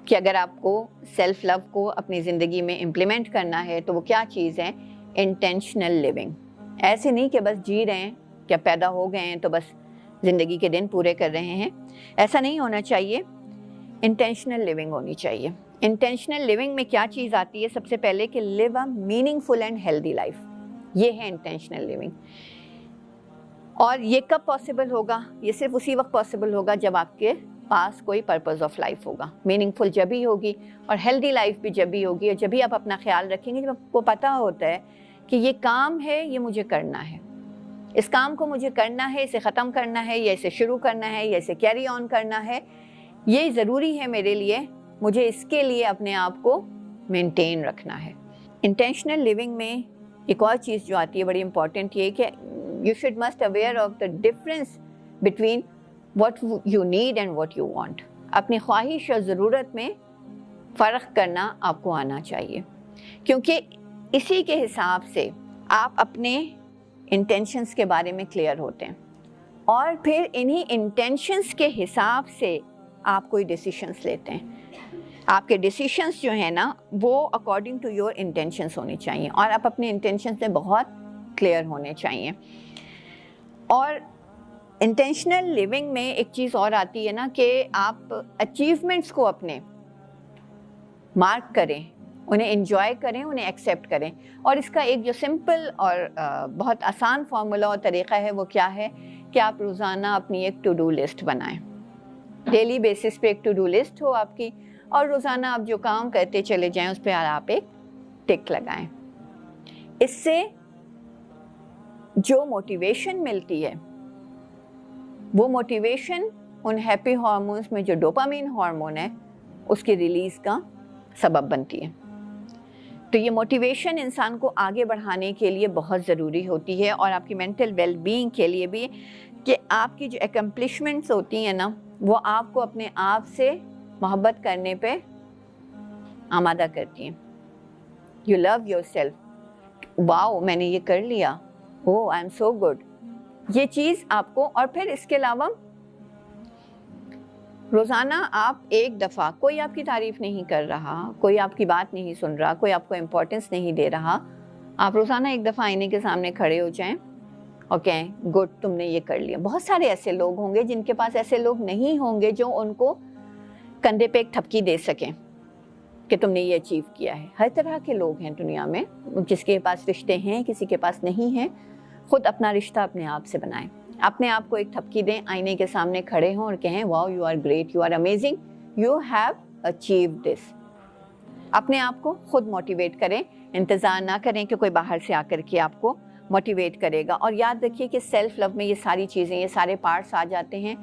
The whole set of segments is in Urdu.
کہ اگر آپ کو سیلف لو کو اپنی زندگی میں امپلیمنٹ کرنا ہے تو وہ کیا چیز ہے؟ Intentional living. ایسے نہیں کہ بس جی رہے ہیں، کیا پیدا ہو گئے ہیں تو بس زندگی کے دن پورے کر رہے ہیں. ایسا نہیں ہونا چاہیے. انٹینشنل لیونگ ہونی چاہیے. انٹینشنل لیونگ میں کیا چیز آتی ہے؟ سب سے پہلے کہ live a meaningful and healthy life. یہ ہے انٹینشنل لیونگ. اور یہ کب پاسبل ہوگا؟ یہ صرف اسی وقت پاسبل ہوگا جب آپ کے پاس کوئی پرپز آف لائف ہوگا. میننگ فل جب ہی ہوگی اور ہیلدی لائف بھی جب ہی ہوگی، اور جب ہی آپ اپنا خیال رکھیں گے جب آپ کو پتہ ہوتا ہے کہ یہ کام ہے، یہ مجھے کرنا ہے، اس کام کو مجھے کرنا ہے، اسے ختم کرنا ہے یا اسے شروع کرنا ہے یا اسے کیری آن کرنا ہے، یہ ضروری ہے میرے لیے، مجھے اس کے لیے اپنے آپ کو مینٹین رکھنا ہے. انٹینشنل لیونگ میں ایک اور چیز جو آتی ہے بڑی امپورٹنٹ، یہ کہ you should must aware of the difference between what you need and what you want. اپنی خواہش اور ضرورت میں فرق کرنا آپ کو آنا چاہیے، کیونکہ اسی کے حساب سے آپ اپنے انٹینشنز کے بارے میں کلیئر ہوتے ہیں، اور پھر انہی انٹینشنز کے حساب سے آپ کوئی ڈیسیشنز لیتے ہیں. آپ کے ڈیسیشنز جو ہیں نا وہ اکارڈنگ ٹو یور انٹینشنز ہونی چاہیے، اور آپ اپنے انٹینشنز میں بہت کلیئر ہونے چاہیے. اور انٹینشنل لیونگ میں ایک چیز اور آتی ہے نا کہ آپ اچیومنٹس کو اپنے مارک کریں، انہیں انجوائے کریں، انہیں ایکسیپٹ کریں. اور اس کا ایک جو سمپل اور بہت آسان فارمولا اور طریقہ ہے وہ کیا ہے کہ آپ روزانہ اپنی ایک ٹو ڈو لسٹ بنائیں. ڈیلی بیسس پہ ایک ٹو ڈو لسٹ ہو آپ کی، اور روزانہ آپ جو کام کرتے چلے جائیں اس پہ آپ ایک ٹک لگائیں. اس سے جو موٹیویشن ملتی ہے وہ موٹیویشن ان ہیپی ہارمونز میں جو ڈوپامین ہارمون ہے اس کی ریلیز کا سبب بنتی ہے. تو یہ موٹیویشن انسان کو آگے بڑھانے کے لیے بہت ضروری ہوتی ہے، اور آپ کی مینٹل ویل بینگ کے لیے بھی، کہ آپ کی جو اکمپلشمنٹس ہوتی ہیں نا وہ آپ کو اپنے آپ سے محبت کرنے پہ آمادہ کرتی ہیں. یو لو یور سیلف، واؤ میں نے یہ کر لیا، oh I am so good. یہ چیز آپ کو، اور پھر اس کے علاوہ روزانہ آپ ایک دفعہ، کوئی آپ کی تعریف نہیں کر رہا، کوئی آپ کی بات نہیں سن رہا، کوئی آپ کو امپورٹنس نہیں دے رہا، آپ روزانہ ایک دفعہ آئینے کے سامنے کھڑے ہو جائیں اور کہیں گڈ تم نے یہ کر لیا. بہت سارے ایسے لوگ ہوں گے جن کے پاس ایسے لوگ نہیں ہوں گے جو ان کو کندھے پہ ایک تھپکی دے سکیں کہ تم نے یہ اچیو کیا ہے. ہر طرح کے لوگ ہیں دنیا میں، جس کے پاس رشتے ہیں، کسی کے پاس نہیں ہیں. خود اپنا رشتہ اپنے آپ سے بنائیں، اپنے آپ کو ایک تھپکی دیں، آئینے کے سامنے کھڑے ہوں اور کہیں wow you are great, you are amazing, you have achieved this. اپنے آپ کو خود موٹیویٹ کریں، انتظار نہ کریں کہ کوئی باہر سے آ کر کے آپ کو موٹیویٹ کرے گا. اور یاد رکھیے کہ سیلف لو میں یہ ساری چیزیں، یہ سارے پارٹس آ جاتے ہیں.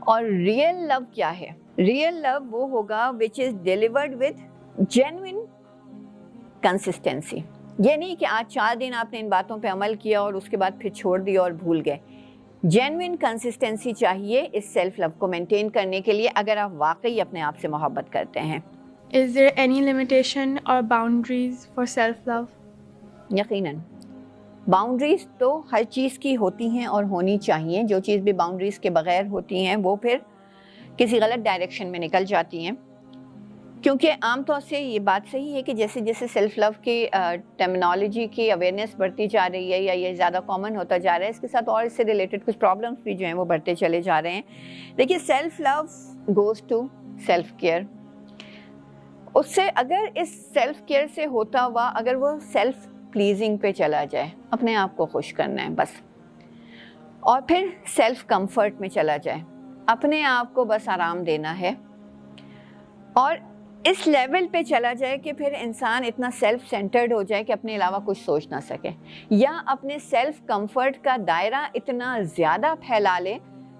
اور ریئل لو کیا ہے؟ ریئل لو وہ ہوگا which is delivered with genuine consistency. یہ نہیں کہ آج 4 دن آپ نے ان باتوں پہ عمل کیا اور اس کے بعد پھر چھوڑ دیا اور بھول گئے. جینوئن کنسسٹنسی چاہیے اس سیلف لو کو مینٹین کرنے کے لیے، اگر آپ واقعی اپنے آپ سے محبت کرتے ہیں. Is there any limitation or boundaries for self-love? یقیناً باؤنڈریز تو ہر چیز کی ہوتی ہیں اور ہونی چاہیے. جو چیز بھی باؤنڈریز کے بغیر ہوتی ہیں وہ پھر کسی غلط ڈائریکشن میں نکل جاتی ہیں. کیونکہ عام طور سے یہ بات صحیح ہے کہ جیسے جیسے سیلف لو کی ٹرمینالوجی کی اویئرنیس بڑھتی جا رہی ہے یا یہ زیادہ کامن ہوتا جا رہا ہے، اس کے ساتھ اور اس سے ریلیٹڈ کچھ پرابلمس بھی جو ہیں وہ بڑھتے چلے جا رہے ہیں. دیکھیے self love goes to self care. اس سے اگر اس سیلف کیئر سے ہوتا ہوا اگر وہ سیلف پلیزنگ پہ چلا جائے، اپنے آپ کو خوش کرنا ہے بس، اور پھر سیلف کمفرٹ میں چلا جائے، اپنے آپ کو بس آرام دینا ہے، اور اس لیول پہ چلا جائے کہ پھر انسان اتنا سیلف سینٹرڈ ہو جائے کہ اپنے علاوہ کچھ سوچ نہ سکے، یا اپنے سیلف کمفرٹ کا دائرہ اتنا زیادہ پھیلا لے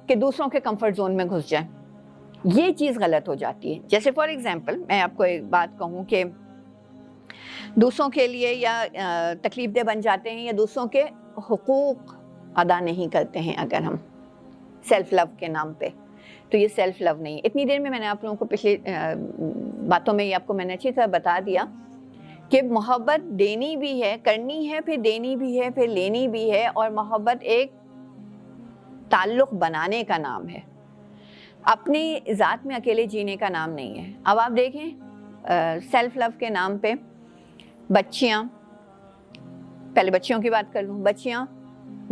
کہ دوسروں کے کمفرٹ زون میں گھس جائے، یہ چیز غلط ہو جاتی ہے. جیسے فار ایگزامپل میں آپ کو ایک بات کہوں کہ دوسروں کے لیے یا تکلیف دہ بن جاتے ہیں یا دوسروں کے حقوق ادا نہیں کرتے ہیں اگر ہم سیلف لو کے نام پہ، تو یہ سیلف لو نہیں. اتنی دیر میں نے آپ لوگوں کو پچھلی باتوں میں یہ آپ کو میں نے اچھی طرح بتا دیا کہ محبت دینی بھی ہے، کرنی ہے، پھر دینی بھی ہے، پھر لینی بھی ہے، اور محبت ایک تعلق بنانے کا نام ہے. اپنی ذات میں اکیلے جینے کا نام نہیں ہے. اب آپ دیکھیں سیلف لو کے نام پہ بچیاں، پہلے بچیوں کی بات کر لوں، بچیاں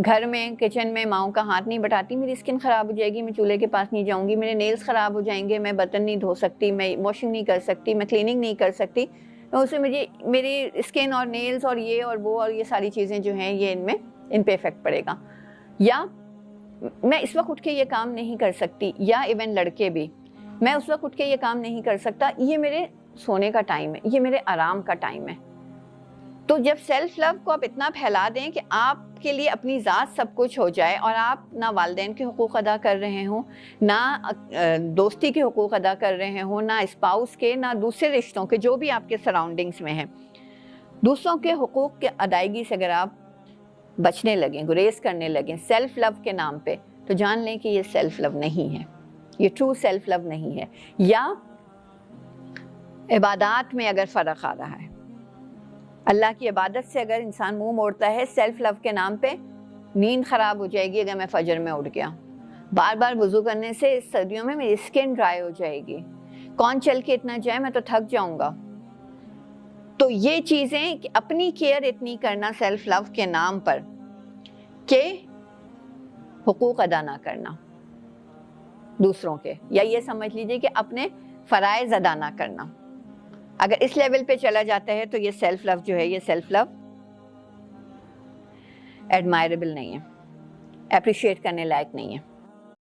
گھر میں کچن میں ماؤں کا ہاتھ نہیں بٹاتی، میری اسکن خراب ہو جائے گی، میں چولہے کے پاس نہیں جاؤں گی، میرے نیلز خراب ہو جائیں گے، میں برتن نہیں دھو سکتی، میں واشنگ نہیں کر سکتی، میں کلیننگ نہیں کر سکتی، اس سے مجھے میری اسکن اور نیلز اور یہ اور وہ اور یہ ساری چیزیں جو ہیں یہ ان پہ افیکٹ پڑے گا. یا میں اس وقت اٹھ کے یہ کام نہیں کر سکتی، یا ایون لڑکے بھی، میں اس وقت اٹھ کے یہ کام نہیں کر سکتا، یہ میرے سونے کا ٹائم ہے، یہ میرے آرام کا ٹائم ہے. تو جب سیلف لو کو آپ اتنا پھیلا دیں کہ آپ کے لیے اپنی ذات سب کچھ ہو جائے اور آپ نہ والدین کے حقوق ادا کر رہے ہوں، نہ دوستی کے حقوق ادا کر رہے ہوں، نہ اسپاؤس کے، نہ دوسرے رشتوں کے جو بھی آپ کے سراؤنڈنگز میں ہیں، دوسروں کے حقوق کے ادائیگی سے اگر آپ بچنے لگیں، گریز کرنے لگیں سیلف لو کے نام پہ، تو جان لیں کہ یہ سیلف لو نہیں ہے، یہ ٹرو سیلف لو نہیں ہے. یا عبادات میں اگر فرق آ رہا ہے، اللہ کی عبادت سے اگر انسان منہ موڑتا ہے سیلف لو کے نام پہ، نیند خراب ہو جائے گی اگر میں فجر میں اٹھ گیا، بار بار وضو کرنے سے سردیوں میں میری اسکن ڈرائی ہو جائے گی، کون چل کے اتنا جائے، میں تو تھک جاؤں گا. تو یہ چیزیں اپنی کیئر اتنی کرنا سیلف لو کے نام پر کہ حقوق ادا نہ کرنا دوسروں کے، یا یہ سمجھ لیجئے کہ اپنے فرائض ادا نہ کرنا، اگر اس لیول پہ چلا جاتا ہے تو یہ سیلف لو جو ہے، یہ سیلف لو ایڈمائربل نہیں ہے، اپریشیٹ کرنے لائق نہیں ہے.